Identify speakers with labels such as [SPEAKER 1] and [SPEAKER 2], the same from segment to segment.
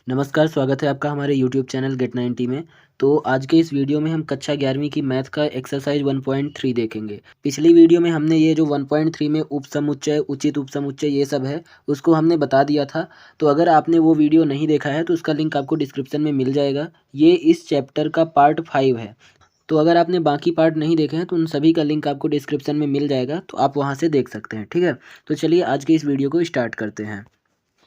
[SPEAKER 1] नमस्कार, स्वागत है आपका हमारे यूट्यूब चैनल गेट 90 में। तो आज के इस वीडियो में हम कक्षा 11वीं की मैथ का एक्सरसाइज 1.3 देखेंगे। पिछली वीडियो में हमने ये जो 1.3 में उपसमुच्चय, उचित उपसमुच्चय ये सब है, उसको हमने बता दिया था। तो अगर आपने वो वीडियो नहीं देखा है तो उसका लिंक आपको डिस्क्रिप्शन में मिल जाएगा। ये इस चैप्टर का पार्ट 5 है। तो अगर आपने बाकी पार्ट नहीं देखे हैं तो उन सभी का लिंक आपको डिस्क्रिप्शन में मिल जाएगा, तो आप वहाँ से देख सकते हैं, ठीक है। तो चलिए आज के इस वीडियो को स्टार्ट करते हैं।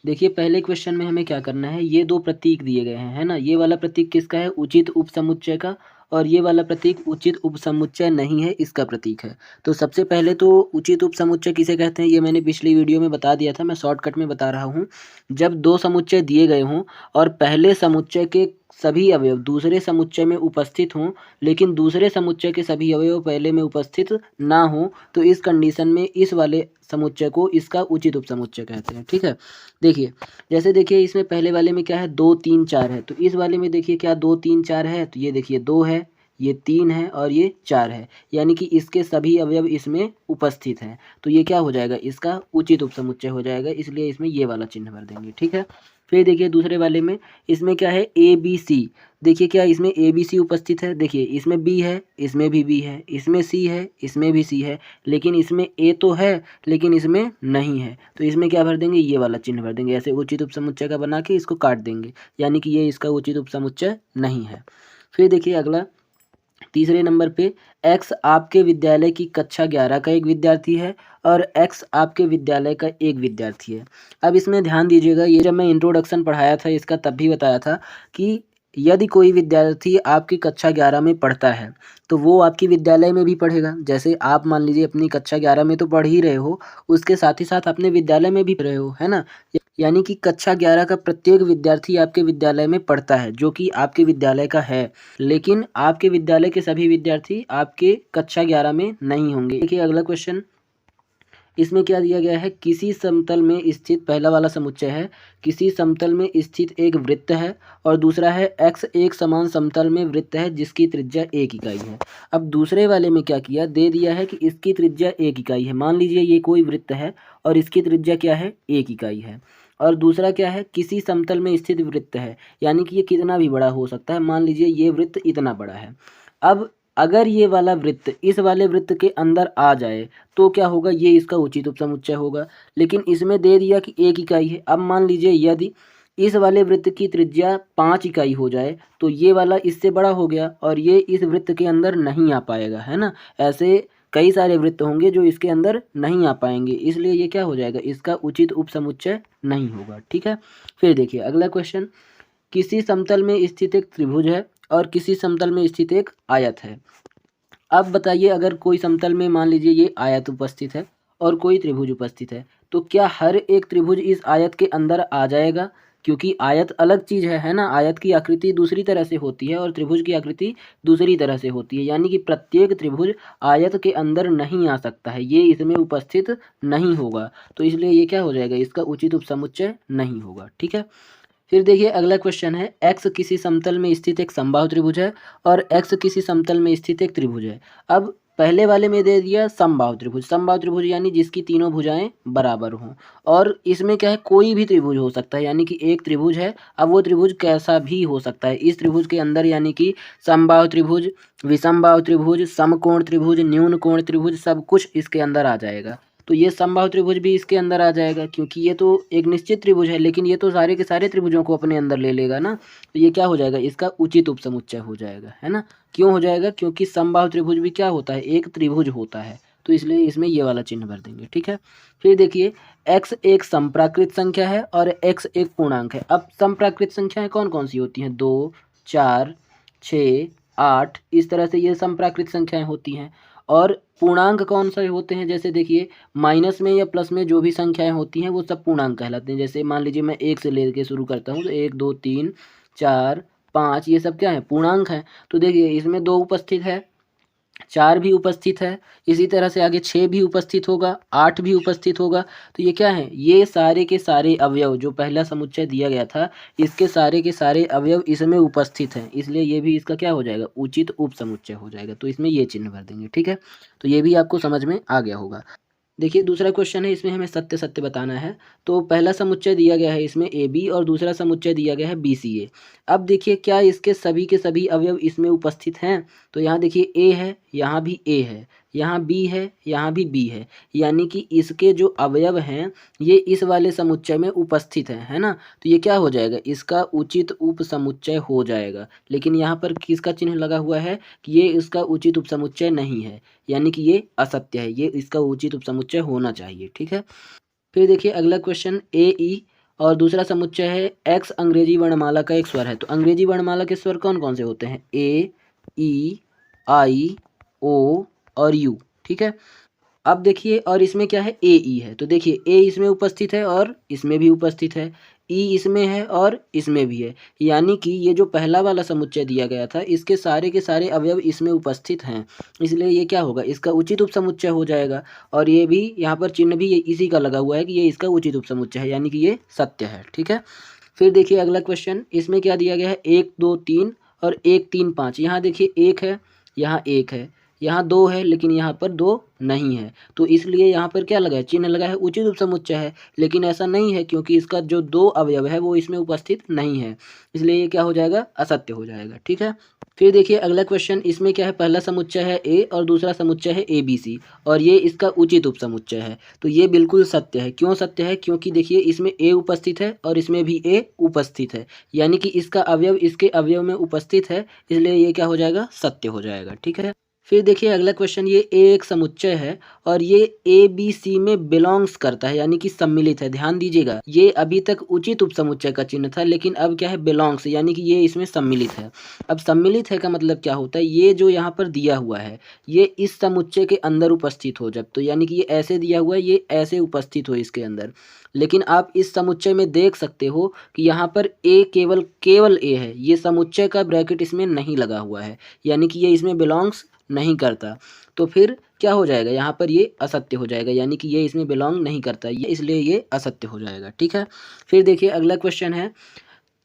[SPEAKER 1] देखिए पहले क्वेश्चन में हमें क्या करना है, ये दो प्रतीक दिए गए हैं, है ना। ये वाला प्रतीक किसका है, उचित उपसमुच्चय का, और ये वाला प्रतीक उचित उपसमुच्चय नहीं है, इसका प्रतीक है। तो सबसे पहले तो उचित उपसमुच्चय किसे कहते हैं ये मैंने पिछली वीडियो में बता दिया था, मैं शॉर्टकट में बता रहा हूँ। जब दो समुच्चय दिए गए हों और पहले समुच्चय के सभी अवयव दूसरे समुच्चय में उपस्थित हों, लेकिन दूसरे समुच्चय के सभी अवयव पहले में उपस्थित ना हों, तो इस कंडीशन में इस वाले समुच्चय को इसका उचित उपसमुच्चय कहते हैं, ठीक है। देखिए जैसे देखिए इसमें पहले वाले में क्या है, 2 3 4 है, तो इस वाले में देखिए क्या 2 3 4 है, तो ये देखिए 2 है, ये 3 है और ये 4 है, यानी कि इसके सभी अवयव इसमें उपस्थित हैं। तो ये क्या हो जाएगा, इसका उचित उपसमुच्चय हो जाएगा, इसलिए इसमें ये वाला चिन्ह भर देंगे, ठीक है। फिर देखिए दूसरे वाले में, इसमें क्या है, ए बी सी। देखिए क्या इसमें ए बी सी उपस्थित है, देखिए इसमें बी है, इसमें भी बी है, इसमें सी है, इसमें भी सी है, लेकिन इसमें ए तो है लेकिन इसमें नहीं है, तो इसमें क्या भर देंगे, ये वाला चिन्ह भर देंगे। ऐसे उचित उपसमुच्चय का बना के इसको काट देंगे, यानी कि ये इसका उचित उपसमुच्चय नहीं है। फिर देखिए अगला तीसरे नंबर पे, x आपके विद्यालय की कक्षा 11 का एक विद्यार्थी है और x आपके विद्यालय का एक विद्यार्थी है। अब इसमें ध्यान दीजिएगा, ये जब मैं इंट्रोडक्शन पढ़ाया था इसका तब भी बताया था कि यदि कोई विद्यार्थी आपकी कक्षा 11 में पढ़ता है तो वो आपकी विद्यालय में भी पढ़ेगा। जैसे आप मान लीजिए अपनी कक्षा 11 में तो पढ़ ही रहे हो, उसके साथ ही साथ अपने विद्यालय में भी पढ़ रहे हो, है ना। यानी कि कक्षा 11 का प्रत्येक विद्यार्थी आपके विद्यालय में पढ़ता है, जो कि आपके विद्यालय का है, लेकिन आपके विद्यालय के सभी विद्यार्थी आपके कक्षा 11 में नहीं होंगे। देखिए अगला क्वेश्चन, इसमें क्या दिया गया है, किसी समतल में स्थित, पहला वाला समुच्चय है, किसी समतल में स्थित एक वृत्त है और दूसरा है x एक समान समतल में वृत्त है जिसकी त्रिज्या 1 इकाई है। अब दूसरे वाले में क्या किया, दे दिया है कि इसकी त्रिज्या 1 इकाई है। मान लीजिए ये कोई वृत्त है और इसकी त्रिज्या क्या है, 1 इकाई है। और दूसरा क्या है, किसी समतल में स्थित वृत्त है, यानी कि ये कितना भी बड़ा हो सकता है। मान लीजिए ये वृत्त इतना बड़ा है। अब अगर ये वाला वृत्त इस वाले वृत्त के अंदर आ जाए तो क्या होगा, ये इसका उचित उपसमुच्चय होगा। लेकिन इसमें दे दिया कि 1 इकाई है। अब मान लीजिए यदि इस वाले वृत्त की त्रिज्या 5 इकाई हो जाए तो ये वाला इससे बड़ा हो गया और ये इस वृत्त के अंदर नहीं आ पाएगा, है ना। ऐसे कई सारे वृत्त होंगे जो इसके अंदर नहीं आ पाएंगे, इसलिए ये क्या हो जाएगा, इसका उचित उपसमुच्चय नहीं होगा, ठीक है। फिर देखिए अगला क्वेश्चन, किसी समतल में स्थित एक त्रिभुज है और किसी समतल में स्थित एक आयत है। अब बताइए, अगर कोई समतल में मान लीजिए ये आयत उपस्थित है और कोई त्रिभुज उपस्थित है, तो क्या हर एक त्रिभुज इस आयत के अंदर आ जाएगा, क्योंकि आयत अलग चीज़ है ना। आयत की आकृति दूसरी तरह से होती है और त्रिभुज की आकृति दूसरी तरह से होती है, यानी कि प्रत्येक त्रिभुज आयत के अंदर नहीं आ सकता है, ये इसमें उपस्थित नहीं होगा। तो इसलिए ये क्या हो जाएगा, इसका उचित उपसमुच्चय नहीं होगा, ठीक है। फिर देखिए अगला क्वेश्चन है, x किसी समतल में स्थित एक समबाहु त्रिभुज है और x किसी समतल में स्थित एक त्रिभुज है। अब पहले वाले में दे दिया समबाहु त्रिभुज, समबाहु त्रिभुज यानी जिसकी तीनों भुजाएं बराबर हों, और इसमें क्या है, कोई भी त्रिभुज हो सकता है, यानी कि एक त्रिभुज है। अब वो त्रिभुज कैसा भी हो सकता है इस त्रिभुज के अंदर, यानी कि समबाहु त्रिभुज, विषमबाहु त्रिभुज, समकोण त्रिभुज, न्यून कोण त्रिभुज, सब कुछ इसके अंदर आ जाएगा। तो ये समबाहु त्रिभुज भी इसके अंदर आ जाएगा, क्योंकि ये तो एक निश्चित त्रिभुज है, लेकिन ये तो सारे के सारे त्रिभुजों को अपने अंदर ले लेगा ना। तो ये क्या हो जाएगा, इसका उचित उपसमुच्चय हो जाएगा, है ना। क्यों हो जाएगा, क्योंकि समबाहु त्रिभुज भी क्या होता है, एक त्रिभुज होता है, तो इसलिए इसमें ये वाला चिन्ह भर देंगे, ठीक है। फिर देखिए x एक समप्राकृत संख्या है और x एक पूर्णांक है। अब समप्राकृत संख्याएं कौन कौन सी होती हैं, 2 4 6 8, इस तरह से ये समप्राकृत संख्याएं होती हैं। और पूर्णांक कौन से होते हैं, जैसे देखिए माइनस में या प्लस में जो भी संख्याएं होती हैं वो सब पूर्णांक कहलाते हैं। जैसे मान लीजिए मैं 1 से लेकर शुरू करता हूँ, तो 1 2 3 4 5, ये सब क्या है, पूर्णांक है। तो देखिए इसमें 2 उपस्थित है, 4 भी उपस्थित है, इसी तरह से आगे 6 भी उपस्थित होगा, 8 भी उपस्थित होगा। तो ये क्या है, ये सारे के सारे अवयव जो पहला समुच्चय दिया गया था, इसके सारे के सारे अवयव इसमें उपस्थित हैं, इसलिए ये भी इसका क्या हो जाएगा, उचित उपसमुच्चय हो जाएगा। तो इसमें ये चिन्ह भर देंगे, ठीक है। तो ये भी आपको समझ में आ गया होगा। देखिए दूसरा क्वेश्चन है, इसमें हमें सत्य सत्य बताना है। तो पहला समुच्चय दिया गया है इसमें ए बी और दूसरा समुच्चय दिया गया है बी सी ए। अब देखिए क्या इसके सभी के सभी अवयव इसमें उपस्थित हैं? तो यहाँ देखिए ए है, यहाँ भी ए है, यहाँ बी है, यहाँ भी बी है, यानी कि इसके जो अवयव हैं ये इस वाले समुच्चय में उपस्थित हैं, है ना। तो ये क्या हो जाएगा, इसका उचित उपसमुच्चय हो जाएगा। लेकिन यहाँ पर किसका चिन्ह लगा हुआ है कि ये इसका उचित उपसमुच्चय नहीं है, यानी कि ये असत्य है, ये इसका उचित उपसमुच्चय होना चाहिए। ठीक है। फिर देखिए अगला क्वेश्चन ए ई और दूसरा समुच्चय है एक्स अंग्रेजी वर्णमाला का एक स्वर है। तो अंग्रेजी वर्णमाला के स्वर कौन कौन से होते हैं? ए, ई, आई, ओ और यू। ठीक है। अब देखिए और इसमें क्या है, ए ई है। तो देखिए ए इसमें उपस्थित है और इसमें भी उपस्थित है, ई इसमें है और इसमें भी है, यानी कि ये जो पहला वाला समुच्चय दिया गया था इसके सारे के सारे अवयव इसमें उपस्थित हैं, इसलिए ये क्या होगा, इसका उचित उपसमुच्चय हो जाएगा। और ये भी यहाँ पर चिन्ह भी ये इसी का लगा हुआ है कि ये इसका उचित उपसमुच्चय है, यानी कि ये सत्य है। ठीक है। फिर देखिए अगला क्वेश्चन, इसमें क्या दिया गया है, 1 2 3 और 1 3 5। यहाँ देखिए 1 है, यहाँ 1 है, यहाँ 2 है, लेकिन यहाँ पर 2 नहीं है, तो इसलिए यहाँ पर क्या लगा है, चिन्ह लगा है उचित उपसमुच्चय है। लेकिन ऐसा नहीं है क्योंकि इसका जो 2 अवयव है वो इसमें उपस्थित नहीं है, इसलिए ये क्या हो जाएगा, असत्य हो जाएगा। ठीक है। फिर देखिए अगला क्वेश्चन, इसमें क्या है, पहला समुच्चय है ए और दूसरा समुच्चय है ए बी सी और ये इसका उचित उपसमुच्चय है। तो ये बिल्कुल सत्य है। क्यों सत्य है? क्योंकि देखिए इसमें ए उपस्थित है और इसमें भी ए उपस्थित है, यानी कि इसका अवयव इसके अवयव में उपस्थित है, इसलिए ये क्या हो जाएगा, सत्य हो जाएगा। ठीक है। फिर देखिए अगला क्वेश्चन, ये ए एक समुच्चय है और ये ए बी सी में बिलोंग्स करता है, यानी कि सम्मिलित है। ध्यान दीजिएगा, ये अभी तक उचित उपसमुच्चय का चिन्ह था, लेकिन अब क्या है, बिलोंग्स, यानी कि ये इसमें सम्मिलित है। अब सम्मिलित है का मतलब क्या होता है, ये जो यहाँ पर दिया हुआ है ये इस समुच्चय के अंदर उपस्थित हो, जब तो यानी कि ये ऐसे दिया हुआ है, ये ऐसे उपस्थित हो इसके अंदर। लेकिन आप इस समुच्चय में देख सकते हो कि यहाँ पर ए केवल ए है, ये समुच्चय का ब्रैकेट इसमें नहीं लगा हुआ है, यानी कि ये इसमें बिलोंग्स नहीं करता। तो फिर क्या हो जाएगा, यहाँ पर ये असत्य हो जाएगा, यानी कि ये इसमें बिलोंग नहीं करता, ये इसलिए ये असत्य हो जाएगा। ठीक है। फिर देखिए अगला क्वेश्चन है,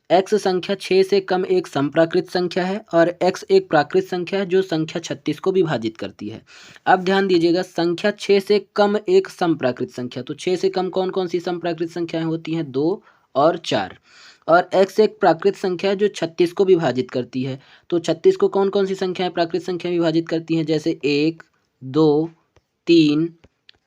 [SPEAKER 1] एक्स संख्या 6 से कम एक समप्राकृत संख्या है और एक्स एक प्राकृत संख्या है जो संख्या 36 को विभाजित करती है। अब ध्यान दीजिएगा, संख्या 6 से कम एक समप्राकृत संख्या, तो 6 से कम कौन कौन सी समप्राकृत संख्याएं होती हैं, 2 और 4। और x एक प्राकृत संख्या है जो 36 को विभाजित करती है। तो 36 को कौन कौन सी संख्याएं प्राकृत संख्या विभाजित करती हैं, जैसे 1 2 3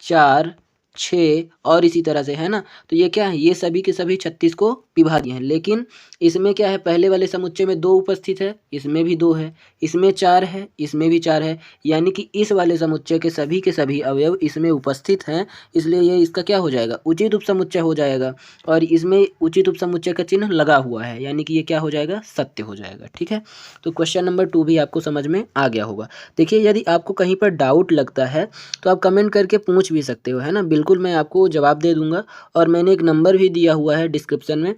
[SPEAKER 1] 4 6 और इसी तरह से, है ना। तो ये क्या है, ये सभी के सभी 36 को विभाज्य हैं। लेकिन इसमें क्या है, पहले वाले समुच्चय में 2 उपस्थित है, इसमें भी 2 है, इसमें 4 है, इसमें भी 4 है, यानी कि इस वाले समुच्चय के सभी अवयव इसमें उपस्थित हैं, इसलिए ये इसका क्या हो जाएगा, उचित उपसमुच्चय हो जाएगा। और इसमें उचित उपसमुच्चय का चिन्ह लगा हुआ है, यानी कि ये क्या हो जाएगा, सत्य हो जाएगा। ठीक है। तो क्वेश्चन नंबर 2 भी आपको समझ में आ गया होगा। देखिए यदि आपको कहीं पर डाउट लगता है तो आप कमेंट करके पूछ भी सकते हो, है ना, बिल्कुल मैं आपको जवाब दे दूंगा। और मैंने एक नंबर भी दिया हुआ है डिस्क्रिप्शन में,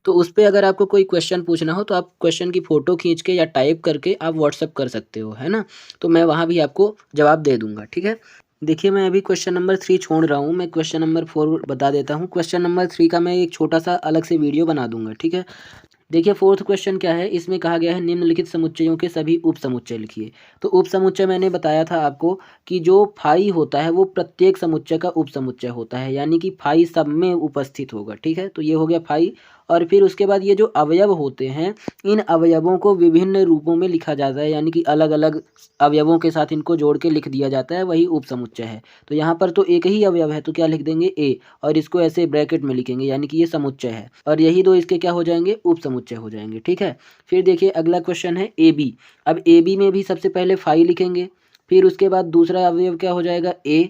[SPEAKER 1] तो उस पर अगर आपको कोई क्वेश्चन पूछना हो तो आप क्वेश्चन की फ़ोटो खींच के या टाइप करके आप व्हाट्सअप कर सकते हो, है ना। तो मैं वहाँ भी आपको जवाब दे दूंगा। ठीक है। देखिए मैं अभी क्वेश्चन नंबर 3 छोड़ रहा हूँ, मैं क्वेश्चन नंबर 4 बता देता हूँ। क्वेश्चन नंबर 3 का मैं एक छोटा सा अलग से वीडियो बना दूंगा। ठीक है। देखिए फोर्थ क्वेश्चन क्या है, इसमें कहा गया है निम्नलिखित समुच्चयों के सभी उप समुच्चय लिखिए। तो उप समुच्चय मैंने बताया था आपको कि जो फाई होता है वो प्रत्येक समुच्चय का उप समुच्चय होता है, यानी कि फाई सब में उपस्थित होगा। ठीक है। तो ये हो गया फाई। और फिर उसके बाद ये जो अवयव होते हैं, इन अवयवों को विभिन्न रूपों में लिखा जाता है, यानी कि अलग अलग अवयवों के साथ इनको जोड़ के लिख दिया जाता है, वही उप समुच्चय है। तो यहाँ पर तो एक ही अवयव है, तो क्या लिख देंगे, ए, और इसको ऐसे ब्रैकेट में लिखेंगे, यानी कि ये समुच्चय है, और यही दो इसके क्या हो जाएंगे, उप समुच्चय हो जाएंगे। ठीक है। फिर देखिए अगला क्वेश्चन है ए बी। अब ए बी में भी सबसे पहले फाई लिखेंगे, फिर उसके बाद दूसरा अवयव क्या हो जाएगा, ए,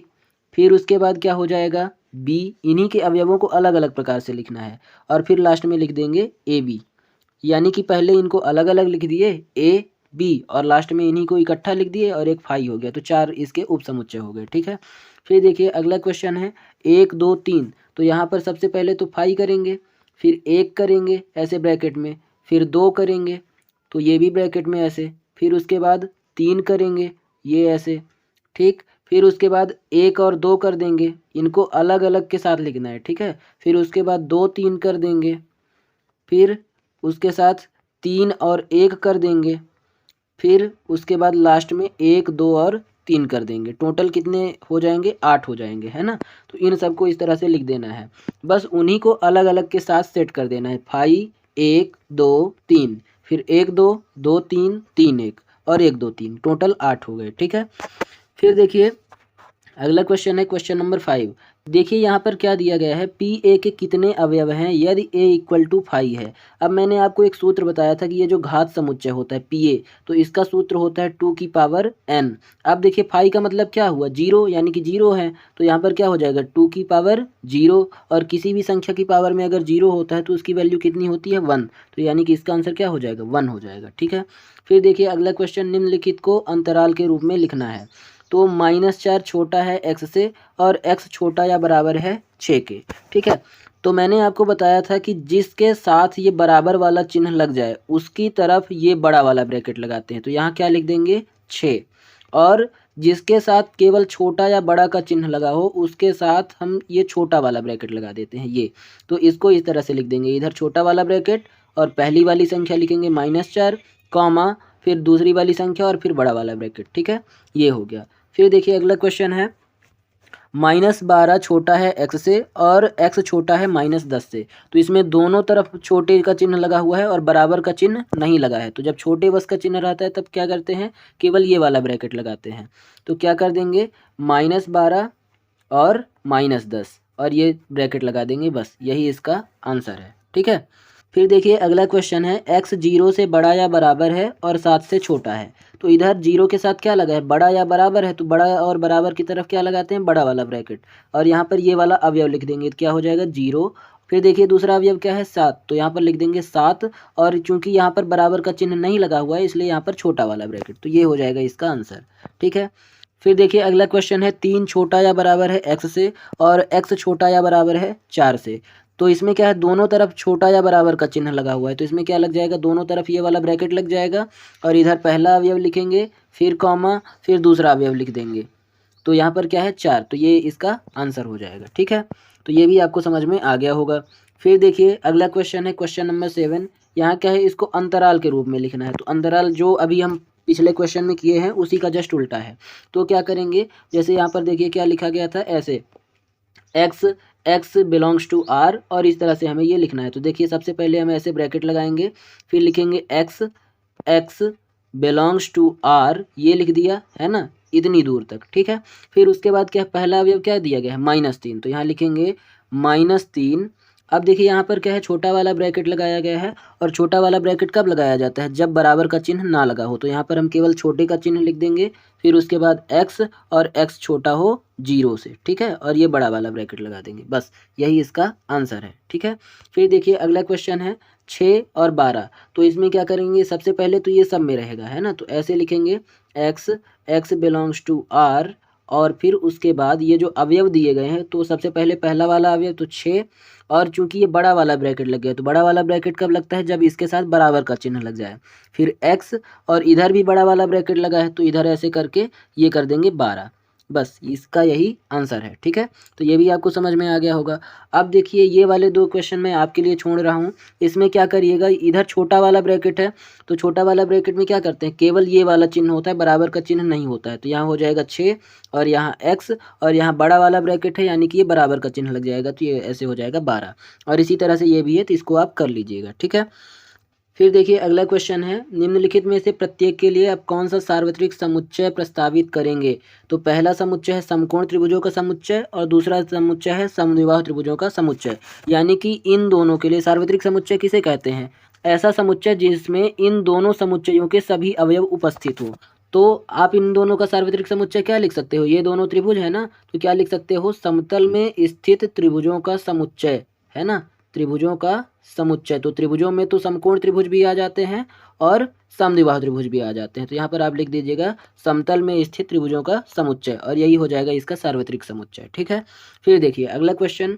[SPEAKER 1] फिर उसके बाद क्या हो जाएगा, बी। इन्हीं के अवयवों को अलग अलग प्रकार से लिखना है, और फिर लास्ट में लिख देंगे ए बी, यानी कि पहले इनको अलग अलग लिख दिए ए बी और लास्ट में इन्हीं को इकट्ठा लिख दिए और एक फाई हो गया, तो 4 इसके उप समुच्चय हो गए। ठीक है। फिर देखिए अगला क्वेश्चन है 1 2 3। तो यहाँ पर सबसे पहले तो फाई करेंगे, फिर 1 करेंगे ऐसे ब्रैकेट में, फिर 2 करेंगे तो ये भी ब्रैकेट में ऐसे, फिर उसके बाद 3 करेंगे ये ऐसे। ठीक। फिर उसके बाद 1 और 2 कर देंगे, इनको अलग अलग के साथ लिखना है। ठीक है। फिर उसके बाद 2 3 कर देंगे, फिर उसके साथ 3 और 1 कर देंगे, फिर उसके बाद लास्ट में 1 2 और 3 कर देंगे, टोटल कितने हो जाएंगे, 8 हो जाएंगे, है ना। तो इन सबको इस तरह से लिख देना है, बस उन्हीं को अलग अलग के साथ सेट कर देना है। 5 1 2 3, फिर 1 2 2 3 3 1 और 1 2 3, टोटल 8 हो गए, ठीक है। फिर देखिए अगला क्वेश्चन है क्वेश्चन नंबर 5। देखिए यहाँ पर क्या दिया गया है, पी ए के कितने अवयव हैं यदि ए इक्वल टू 5 है। अब मैंने आपको एक सूत्र बताया था कि ये जो घात समुच्चय होता है पी ए, तो इसका सूत्र होता है 2 की पावर n। अब देखिए 5 का मतलब क्या हुआ, 0, यानी कि 0 है, तो यहाँ पर क्या हो जाएगा 2 की पावर 0, और किसी भी संख्या की पावर में अगर 0 होता है तो उसकी वैल्यू कितनी होती है 1, तो यानी कि इसका आंसर क्या हो जाएगा 1 हो जाएगा, ठीक है। फिर देखिए अगला क्वेश्चन, निम्नलिखित को अंतराल के रूप में लिखना है। तो -4 छोटा है x से और x छोटा या बराबर है 6 के, ठीक है। तो मैंने आपको बताया था कि जिसके साथ ये बराबर वाला चिन्ह लग जाए उसकी तरफ ये बड़ा वाला ब्रैकेट लगाते हैं, तो यहाँ क्या लिख देंगे 6, और जिसके साथ केवल छोटा या बड़ा का चिन्ह लगा हो उसके साथ हम ये छोटा वाला ब्रैकेट लगा देते हैं ये। तो इसको इस तरह से लिख देंगे, इधर छोटा वाला ब्रैकेट और पहली वाली संख्या लिखेंगे -4 कॉमा, फिर दूसरी वाली संख्या और फिर बड़ा वाला ब्रैकेट, ठीक है, ये हो गया। फिर देखिए अगला क्वेश्चन है, -12 छोटा है x से और x छोटा है -10 से। तो इसमें दोनों तरफ छोटे का चिन्ह लगा हुआ है और बराबर का चिन्ह नहीं लगा है। तो जब छोटे बस का चिन्ह रहता है तब क्या करते हैं, केवल ये वाला ब्रैकेट लगाते हैं। तो क्या कर देंगे -12 और -10 और ये ब्रैकेट लगा देंगे, बस यही इसका आंसर है, ठीक है। फिर देखिए अगला क्वेश्चन है, x 0 से बड़ा या बराबर है और 7 से छोटा है। तो इधर 0 के साथ क्या लगा है, बड़ा या बराबर है, तो बड़ा और बराबर की तरफ क्या लगाते हैं, बड़ा वाला ब्रैकेट, और यहाँ पर ये वाला अवयव लिख देंगे, तो क्या हो जाएगा 0। फिर देखिए दूसरा अवयव क्या है 7, तो यहाँ पर लिख देंगे 7, और चूंकि यहाँ पर बराबर का चिन्ह नहीं लगा हुआ है इसलिए यहाँ पर छोटा वाला ब्रैकेट, तो ये हो जाएगा इसका आंसर, ठीक है। फिर देखिए अगला क्वेश्चन है, 3 छोटा या बराबर है x से और x छोटा या बराबर है 4 से। तो इसमें क्या है, दोनों तरफ छोटा या बराबर का चिन्ह लगा हुआ है, तो इसमें क्या लग जाएगा, दोनों तरफ ये वाला ब्रैकेट लग जाएगा, और इधर पहला अवयव लिखेंगे, फिर कॉमा, फिर दूसरा अवयव लिख देंगे। तो यहाँ पर क्या है 4, तो ये इसका आंसर हो जाएगा, ठीक है। तो ये भी आपको समझ में आ गया होगा। फिर देखिए अगला क्वेश्चन है क्वेश्चन नंबर 7। यहाँ क्या है, इसको अंतराल के रूप में लिखना है। तो अंतराल जो अभी हम पिछले क्वेश्चन में किए हैं उसी का जस्ट उल्टा है। तो क्या करेंगे, जैसे यहाँ पर देखिए क्या लिखा गया था, ऐसे x बिलोंग्स टू r, और इस तरह से हमें ये लिखना है। तो देखिए सबसे पहले हम ऐसे ब्रैकेट लगाएंगे, फिर लिखेंगे x बिलोंग्स टू r, ये लिख दिया है ना इतनी दूर तक, ठीक है। फिर उसके बाद क्या, पहला अवयव क्या दिया गया है -3, तो यहाँ लिखेंगे -3। अब देखिए यहाँ पर क्या है, छोटा वाला ब्रैकेट लगाया गया है, और छोटा वाला ब्रैकेट कब लगाया जाता है, जब बराबर का चिन्ह ना लगा हो। तो यहाँ पर हम केवल छोटे का चिन्ह लिख देंगे, फिर उसके बाद x और x छोटा हो 0 से, ठीक है, और ये बड़ा वाला ब्रैकेट लगा देंगे, बस यही इसका आंसर है, ठीक है। फिर देखिए अगला क्वेश्चन है 6 और 12। तो इसमें क्या करेंगे, सबसे पहले तो ये सब में रहेगा, है ना, तो ऐसे लिखेंगे x बिलोंग्स टू r, और फिर उसके बाद ये जो अवयव दिए गए हैं, तो सबसे पहले पहला वाला अवयव तो 6, और चूंकि ये बड़ा वाला ब्रैकेट लग गया, तो बड़ा वाला ब्रैकेट कब लगता है, जब इसके साथ बराबर का चिन्ह लग जाए। फिर x, और इधर भी बड़ा वाला ब्रैकेट लगा है, तो इधर ऐसे करके ये कर देंगे 12, बस इसका यही आंसर है, ठीक है। तो ये भी आपको समझ में आ गया होगा। अब देखिए ये वाले 2 क्वेश्चन मैं आपके लिए छोड़ रहा हूँ, इसमें क्या करिएगा, इधर छोटा वाला ब्रैकेट है, तो छोटा वाला ब्रैकेट में क्या करते हैं, केवल ये वाला चिन्ह होता है, बराबर का चिन्ह नहीं होता है। तो यहाँ हो जाएगा 6, और यहाँ x, और यहाँ बड़ा वाला ब्रैकेट है यानी कि ये बराबर का चिन्ह लग जाएगा, तो ये ऐसे हो जाएगा 12, और इसी तरह से ये भी है, तो इसको आप कर लीजिएगा, ठीक है। फिर देखिए अगला क्वेश्चन है, निम्नलिखित में से प्रत्येक के लिए आप कौन सा सार्वत्रिक समुच्चय प्रस्तावित करेंगे। तो पहला समुच्चय है समकोण त्रिभुजों का समुच्चय, और दूसरा समुच्चय है समद्विबाहु त्रिभुजों का समुच्चय। यानी कि इन दोनों के लिए सार्वत्रिक समुच्चय किसे कहते हैं, ऐसा समुच्चय जिसमें इन दोनों समुच्चयों के सभी अवयव उपस्थित हो। तो आप इन दोनों का सार्वत्रिक समुच्चय क्या लिख सकते हो, ये दोनों त्रिभुज है ना, तो क्या लिख सकते हो, समतल में स्थित त्रिभुजों का समुच्चय, है ना, त्रिभुजों का समुच्चय। तो त्रिभुजों में तो समकोण त्रिभुज भी आ जाते हैं और समद्विबाहु त्रिभुज भी आ जाते हैं। तो यहाँ पर आप लिख दीजिएगा समतल में स्थित त्रिभुजों का समुच्चय, और यही हो जाएगा इसका सार्वत्रिक समुच्चय, ठीक है। फिर देखिए अगला क्वेश्चन,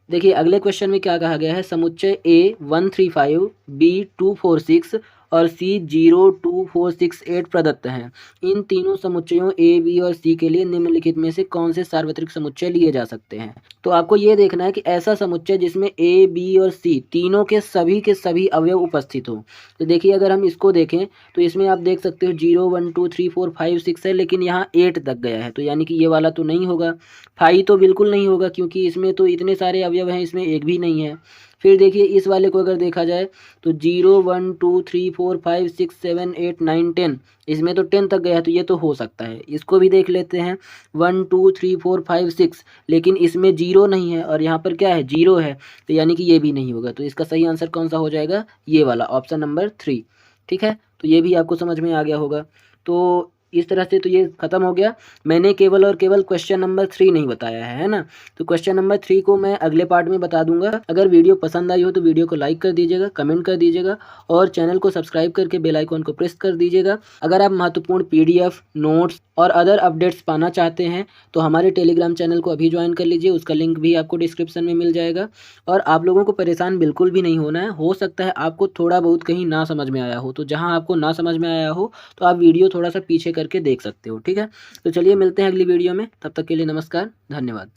[SPEAKER 1] देखिए अगले क्वेश्चन में क्या कहा गया है, समुच्चय A 135 B 246 और सी 0, 2, 4, 6, 8 प्रदत्त हैं। इन तीनों समुच्चयों ए, बी और सी के लिए निम्नलिखित में से कौन से सार्वत्रिक समुच्चय लिए जा सकते हैं। तो आपको ये देखना है कि ऐसा समुच्चय जिसमें ए, बी और सी तीनों के सभी अवयव उपस्थित हो। तो देखिए अगर हम इसको देखें तो इसमें आप देख सकते हो 0, 1, 2, 3, 4, 5, 6 है, लेकिन यहाँ 8 तक गया है, तो यानी कि ये वाला तो नहीं होगा। 5 तो बिल्कुल नहीं होगा क्योंकि इसमें तो इतने सारे अवयव हैं, इसमें एक भी नहीं है। फिर देखिए इस वाले को अगर देखा जाए तो 0, 1, 2, 3, 4, 5, 6, 7, 8, 9, 10, इसमें तो 10 तक गया है, तो ये तो हो सकता है। इसको भी देख लेते हैं 1, 2, 3, 4, 5, 6, लेकिन इसमें 0 नहीं है और यहाँ पर क्या है 0 है, तो यानी कि ये भी नहीं होगा। तो इसका सही आंसर कौन सा हो जाएगा, ये वाला ऑप्शन नंबर 3। ठीक है, तो ये भी आपको समझ में आ गया होगा। तो इस तरह से तो ये खत्म हो गया। मैंने केवल और केवल क्वेश्चन नंबर 3 नहीं बताया है ना। तो क्वेश्चन नंबर 3 को मैं अगले पार्ट में बता दूंगा। अगर वीडियो पसंद आई हो तो वीडियो को लाइक कर दीजिएगा, कमेंट कर दीजिएगा और चैनल को सब्सक्राइब करके बेल आइकॉन को प्रेस कर दीजिएगा। अगर आप महत्वपूर्ण PDF, नोट्स और अदर अपडेट्स पाना चाहते हैं तो हमारे टेलीग्राम चैनल को अभी ज्वाइन कर लीजिए, उसका लिंक भी आपको डिस्क्रिप्शन में मिल जाएगा। और आप लोगों को परेशान बिल्कुल भी नहीं होना है। हो सकता है आपको थोड़ा बहुत कहीं ना समझ में आया हो, तो जहां आपको ना समझ में आया हो तो आप वीडियो थोड़ा सा पीछे करके देख सकते हो। ठीक है, तो चलिए मिलते हैं अगली वीडियो में, तब तक के लिए नमस्कार, धन्यवाद।